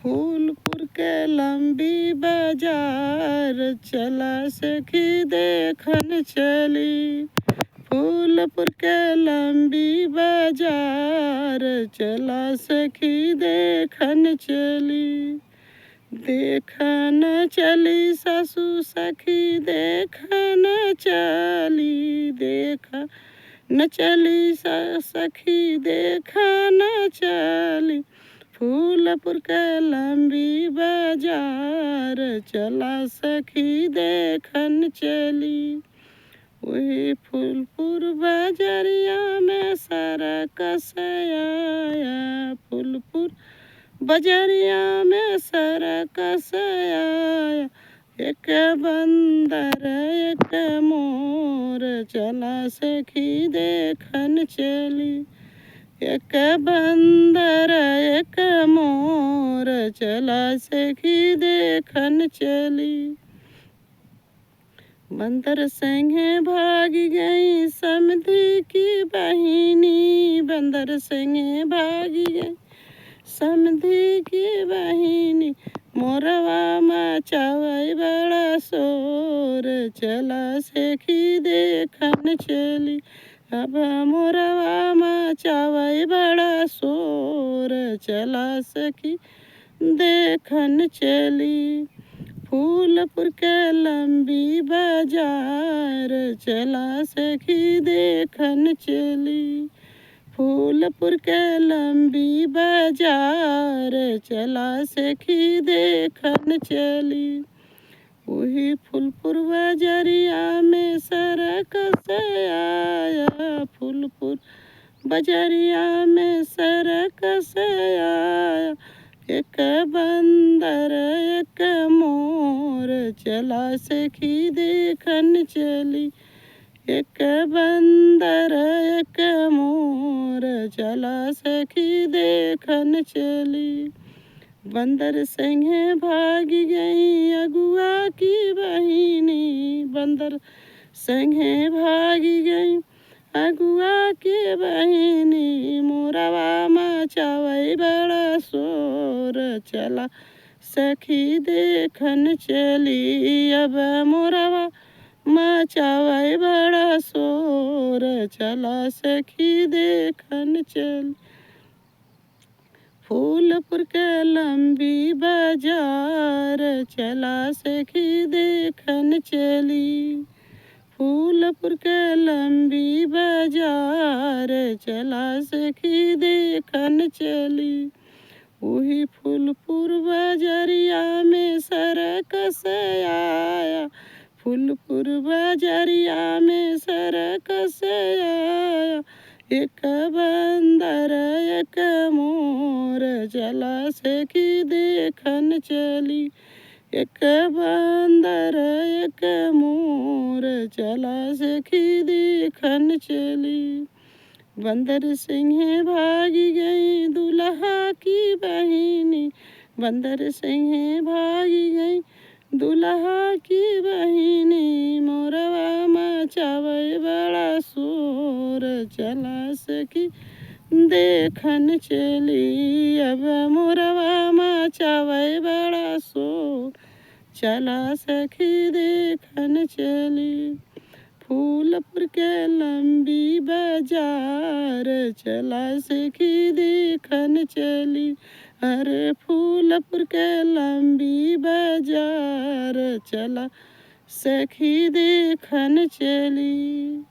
फूलपुर के लंबी बाजार चला सखी देखन चली। फूलपुर के लंबी बाजार चला सखी देखन चली। देखन चली सासू सखी देखन चली। देखन चली सखी देखन चली। फूलपुर के लंबी बाजार चला सखी देखन चली। वही फूलपुर बाजरिया में सरकस आया। फूलपुर बाजरिया में सरकस आया। एक बंदर एक मोर चला सखी देखन चली। एक बंदर एक मोर चला सखी देखन चली। बंदर संगे भागी गई समधी की बहिनी। बंदर संगे भागी गई समधी की बहिनी। मोरवा मचावई बड़ा शोर चला सखी देखन चली। अब मोरवा मचावई बड़ा शोर चला सखी देखन चली। फूलपुर के लंबी बाजार चला सखी देखन चली। फूलपुर के लंबी बाजार चला सखी देखन चली। वही फूलपुर बाजरिया में सरकस आया। फूलपुर बाजरिया में सरकस आया। एक बंदर एक मोर चला सखी देखन चली। एक बंदर एक मोर चला सखी देखन चली। बंदर संगे भागी गई अगुआ की बहिनी। बंदर संगे भागी गई अगुआ की बहिनी। मोरवा मचावई बड़ा शोर चला सखी देखन चली। अब मोरवा मचावई बड़ा शोर चला सखी देखन चली। फूलपुर के लंबी बाजार चला सखी देखन चली। फूलपुर के लंबी बाजार चला सखी देखन चली। वही फूलपुर बाजरिया में सरकस आया। फूलपुर बाजरिया में सरकस आया। एक बंदर एक मोर चला सखी देखन चली। एक बंदर एक मोर चला सखी देखन चली। बंदर संगे भागी गई दुल्हा की बहिनी। बंदर संगे भागी गई दुल्हा की बहिनी। मोरवा मचावई बड़ा शोर चला सखी देखन चली। अब मोरवा मचावई बड़ा शोर चला सखी देखन चली। फूलपुर के लंबी बाजार चला सखी देखन चली। अरे फूलपुर के लंबी बाजार चला सखी देखन चली।